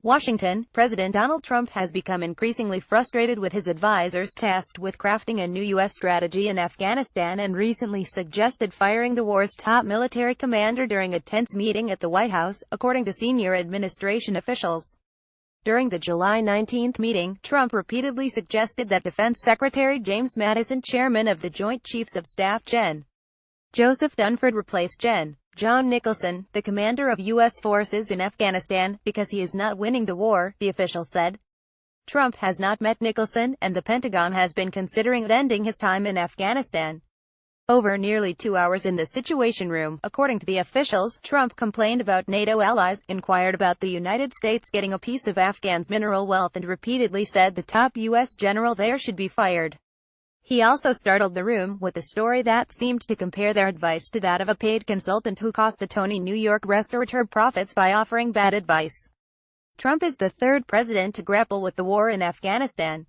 Washington, President Donald Trump has become increasingly frustrated with his advisors tasked with crafting a new U.S. strategy in Afghanistan and recently suggested firing the war's top military commander during a tense meeting at the White House, according to senior administration officials. During the July 19 meeting, Trump repeatedly suggested that Defense Secretary James Mattis and Chairman of the Joint Chiefs of Staff Gen. Joseph Dunford replace Gen. John Nicholson, the commander of U.S. forces in Afghanistan, because he is not winning the war, the official said. Trump has not met Nicholson, and the Pentagon has been considering ending his time in Afghanistan. Over nearly 2 hours in the Situation Room, according to the officials, Trump complained about NATO allies, inquired about the United States getting a piece of Afghans' mineral wealth and repeatedly said the top U.S. general there should be fired. He also startled the room with a story that seemed to compare their advice to that of a paid consultant who cost a Tony New York restaurateur profits by offering bad advice. Trump is the third president to grapple with the war in Afghanistan.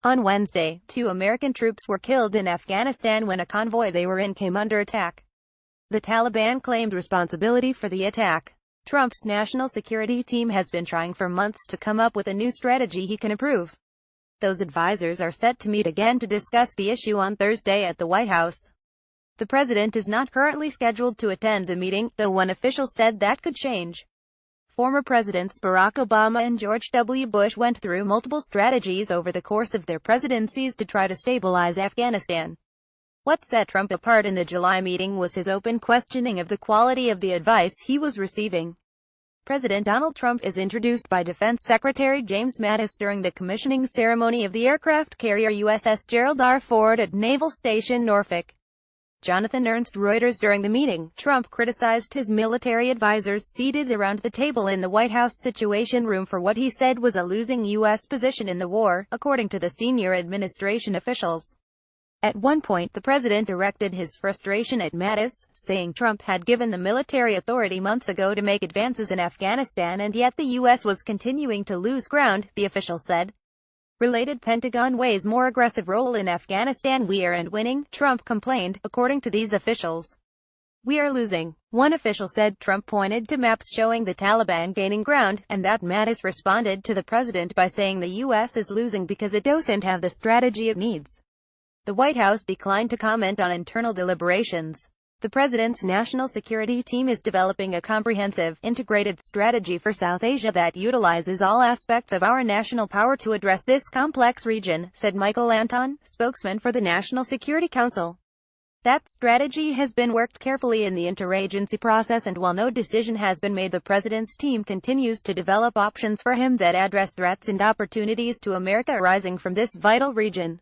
On Wednesday, 2 American troops were killed in Afghanistan when a convoy they were in came under attack. The Taliban claimed responsibility for the attack. Trump's national security team has been trying for months to come up with a new strategy he can approve. Those advisors are set to meet again to discuss the issue on Thursday at the White House. The president is not currently scheduled to attend the meeting, though one official said that could change. Former presidents Barack Obama and George W. Bush went through multiple strategies over the course of their presidencies to try to stabilize Afghanistan. What set Trump apart in the July meeting was his open questioning of the quality of the advice he was receiving. President Donald Trump is introduced by Defense Secretary James Mattis during the commissioning ceremony of the aircraft carrier USS Gerald R. Ford at Naval Station Norfolk. Jonathan Ernst Reuters. During the meeting, Trump criticized his military advisors seated around the table in the White House Situation Room for what he said was a losing U.S. position in the war, according to the senior administration officials. At one point, the president directed his frustration at Mattis, saying Trump had given the military authority months ago to make advances in Afghanistan and yet the U.S. was continuing to lose ground, the official said. Related Pentagon weighs more aggressive role in Afghanistan. We aren't winning, Trump complained, according to these officials. We are losing. One official said. Trump pointed to maps showing the Taliban gaining ground, and that Mattis responded to the president by saying the U.S. is losing because it doesn't have the strategy it needs. The White House declined to comment on internal deliberations. The president's national security team is developing a comprehensive, integrated strategy for South Asia that utilizes all aspects of our national power to address this complex region, said Michael Anton, spokesman for the National Security Council. That strategy has been worked carefully in the interagency process, and while no decision has been made, the president's team continues to develop options for him that address threats and opportunities to America arising from this vital region.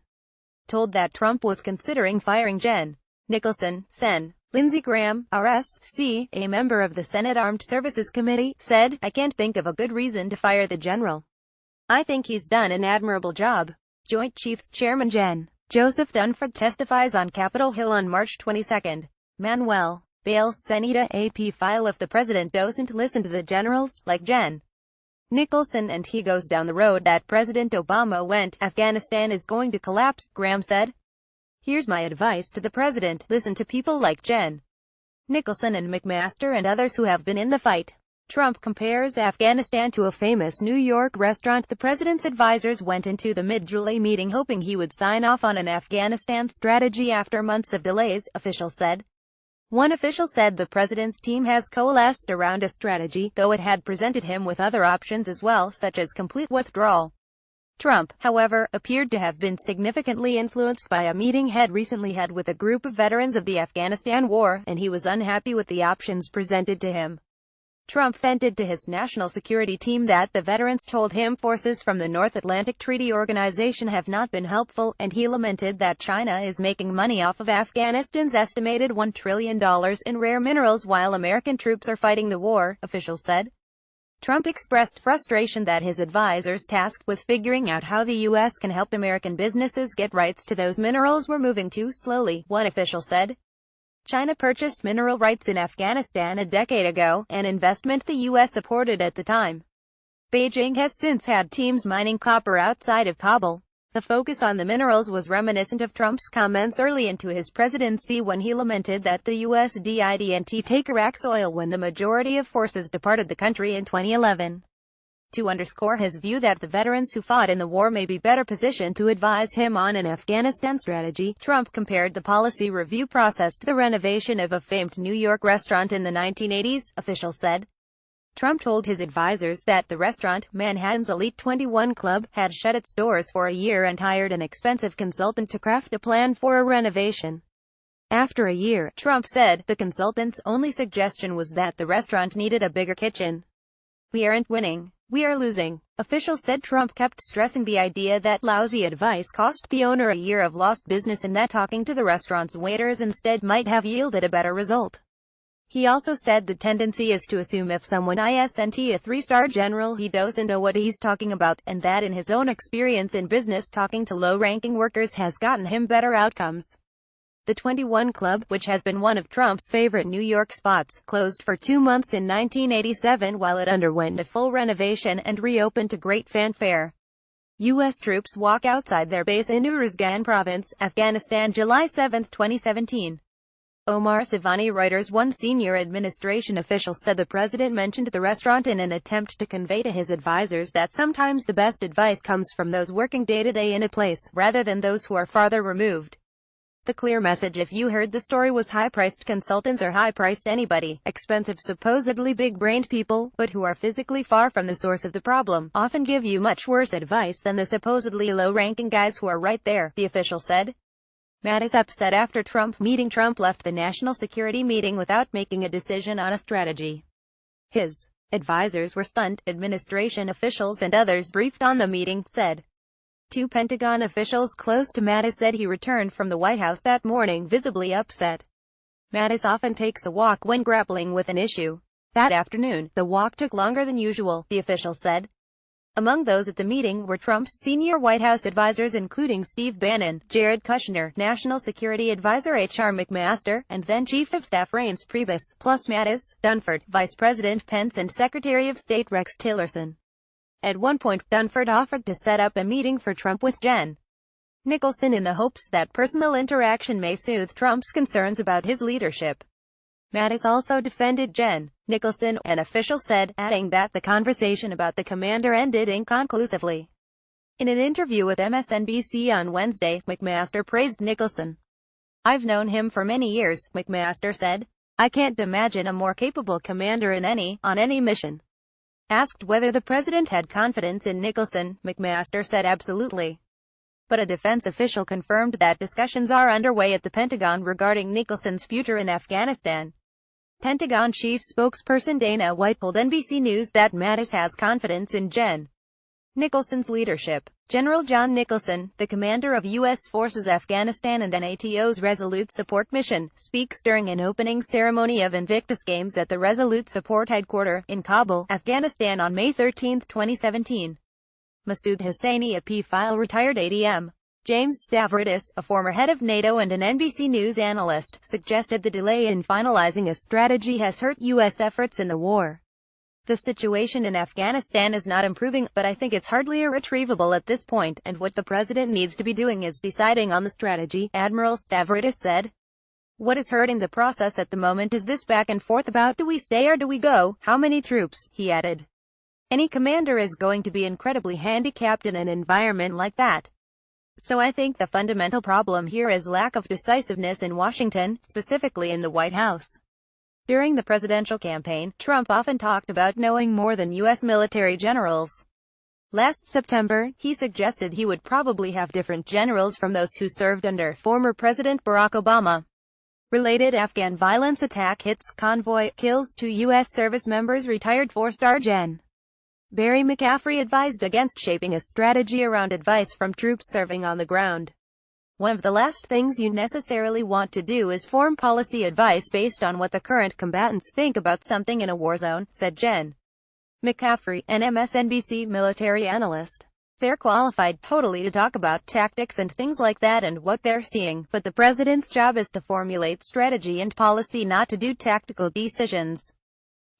Told that Trump was considering firing Gen. Nicholson, Sen. Lindsey Graham, RSC, a member of the Senate Armed Services Committee, said, I can't think of a good reason to fire the general. I think he's done an admirable job. Joint Chiefs Chairman Gen. Joseph Dunford testifies on Capitol Hill on March 22. Manuel Bales Senita AP file. If the president doesn't listen to the generals, like Gen. Nicholson, and he goes down the road that President Obama went, Afghanistan is going to collapse, Graham said. Here's my advice to the president, listen to people like Gen. Nicholson and McMaster and others who have been in the fight. Trump compares Afghanistan to a famous New York restaurant. The president's advisors went into the mid-July meeting hoping he would sign off on an Afghanistan strategy after months of delays, officials said. One official said the president's team has coalesced around a strategy, though it had presented him with other options as well, such as complete withdrawal. Trump, however, appeared to have been significantly influenced by a meeting he'd recently had with a group of veterans of the Afghanistan war, and he was unhappy with the options presented to him. Trump vented to his national security team that the veterans told him forces from the North Atlantic Treaty Organization have not been helpful, and he lamented that China is making money off of Afghanistan's estimated $1 trillion in rare minerals while American troops are fighting the war, officials said. Trump expressed frustration that his advisors tasked with figuring out how the U.S. can help American businesses get rights to those minerals were moving too slowly, one official said. China purchased mineral rights in Afghanistan a decade ago, an investment the U.S. supported at the time. Beijing has since had teams mining copper outside of Kabul. The focus on the minerals was reminiscent of Trump's comments early into his presidency when he lamented that the U.S. didn't take Iraq's oil when the majority of forces departed the country in 2011. To underscore his view that the veterans who fought in the war may be better positioned to advise him on an Afghanistan strategy, Trump compared the policy review process to the renovation of a famed New York restaurant in the 1980s, officials said. Trump told his advisors that the restaurant, Manhattan's Elite 21 Club, had shut its doors for a year and hired an expensive consultant to craft a plan for a renovation. After a year, Trump said, the consultant's only suggestion was that the restaurant needed a bigger kitchen. "We aren't winning. We are losing." Officials said Trump kept stressing the idea that lousy advice cost the owner a year of lost business and that talking to the restaurant's waiters instead might have yielded a better result. He also said the tendency is to assume if someone isn't a three-star general he doesn't know what he's talking about, and that in his own experience in business talking to low-ranking workers has gotten him better outcomes. The 21 Club, which has been one of Trump's favorite New York spots, closed for 2 months in 1987 while it underwent a full renovation and reopened to great fanfare. U.S. troops walk outside their base in Uruzgan Province, Afghanistan, July 7, 2017. Omar Savani, Reuters. One senior administration official said the president mentioned the restaurant in an attempt to convey to his advisors that sometimes the best advice comes from those working day-to-day in a place, rather than those who are farther removed. The clear message if you heard the story was high-priced consultants or high-priced anybody, expensive supposedly big-brained people, but who are physically far from the source of the problem, often give you much worse advice than the supposedly low-ranking guys who are right there, the official said. Mattis upset after Trump meeting. Trump left the national security meeting without making a decision on a strategy. His advisors were stunned, administration officials and others briefed on the meeting said. Two Pentagon officials close to Mattis said he returned from the White House that morning visibly upset. Mattis often takes a walk when grappling with an issue. That afternoon, the walk took longer than usual, the official said. Among those at the meeting were Trump's senior White House advisors including Steve Bannon, Jared Kushner, National Security Advisor H.R. McMaster, and then Chief of Staff Reince Priebus, plus Mattis, Dunford, Vice President Pence and Secretary of State Rex Tillerson. At one point, Dunford offered to set up a meeting for Trump with Jen Nicholson in the hopes that personal interaction may soothe Trump's concerns about his leadership. Mattis also defended Jen Nicholson, an official said, adding that the conversation about the commander ended inconclusively. In an interview with MSNBC on Wednesday, McMaster praised Nicholson. "I've known him for many years," McMaster said. "I can't imagine a more capable commander on any mission." Asked whether the president had confidence in Nicholson, McMaster said absolutely. But a defense official confirmed that discussions are underway at the Pentagon regarding Nicholson's future in Afghanistan. Pentagon chief spokesperson Dana White told NBC News that Mattis has confidence in Jen Nicholson's leadership. General John Nicholson, the commander of U.S. Forces Afghanistan and NATO's Resolute Support Mission, speaks during an opening ceremony of Invictus Games at the Resolute Support Headquarters in Kabul, Afghanistan on May 13, 2017. Masood Hosseini, a P-file retired ADM. James Stavridis, a former head of NATO and an NBC News analyst, suggested the delay in finalizing a strategy has hurt U.S. efforts in the war. "The situation in Afghanistan is not improving, but I think it's hardly irretrievable at this point, and what the president needs to be doing is deciding on the strategy," Admiral Stavridis said. "What is hurting the process at the moment is this back and forth about do we stay or do we go, how many troops," he added. "Any commander is going to be incredibly handicapped in an environment like that. So I think the fundamental problem here is lack of decisiveness in Washington, specifically in the White House." During the presidential campaign, Trump often talked about knowing more than U.S. military generals. Last September, he suggested he would probably have different generals from those who served under former President Barack Obama. Related Afghan violence attack hits convoy, kills 2 U.S. service members. Retired 4-star Gen. Barry McCaffrey advised against shaping a strategy around advice from troops serving on the ground. "One of the last things you necessarily want to do is form policy advice based on what the current combatants think about something in a war zone," said Gen. McCaffrey, an MSNBC military analyst. "They're qualified totally to talk about tactics and things like that and what they're seeing, but the president's job is to formulate strategy and policy, not to do tactical decisions."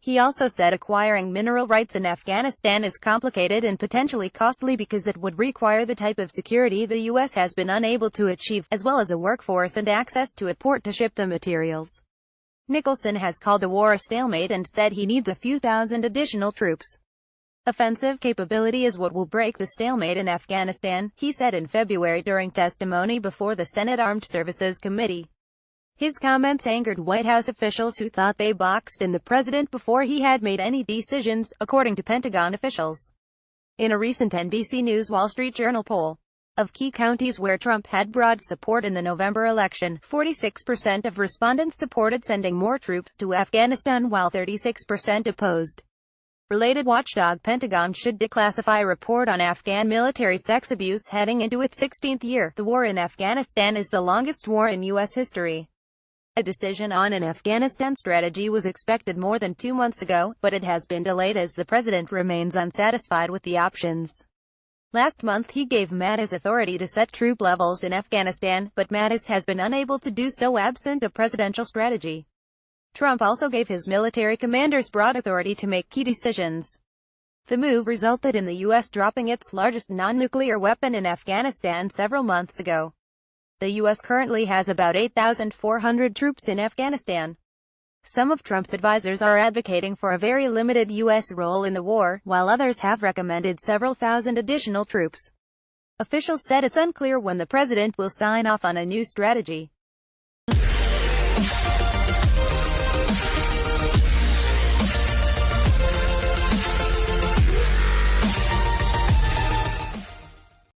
He also said acquiring mineral rights in Afghanistan is complicated and potentially costly because it would require the type of security the U.S. has been unable to achieve, as well as a workforce and access to a port to ship the materials. Nicholson has called the war a stalemate and said he needs a few thousand additional troops. Offensive capability is what will break the stalemate in Afghanistan, he said in February during testimony before the Senate Armed Services Committee. His comments angered White House officials who thought they boxed in the president before he had made any decisions, according to Pentagon officials. In a recent NBC News Wall Street Journal poll of key counties where Trump had broad support in the November election, 46% of respondents supported sending more troops to Afghanistan while 36% opposed. Related watchdog Pentagon should declassify report on Afghan military sex abuse heading into its 16th year. The war in Afghanistan is the longest war in U.S. history. A decision on an Afghanistan strategy was expected more than 2 months ago, but it has been delayed as the president remains unsatisfied with the options. Last month he gave Mattis authority to set troop levels in Afghanistan, but Mattis has been unable to do so absent a presidential strategy. Trump also gave his military commanders broad authority to make key decisions. The move resulted in the U.S. dropping its largest non-nuclear weapon in Afghanistan several months ago. The U.S. currently has about 8,400 troops in Afghanistan. Some of Trump's advisors are advocating for a very limited U.S. role in the war, while others have recommended several thousand additional troops. Officials said it's unclear when the president will sign off on a new strategy.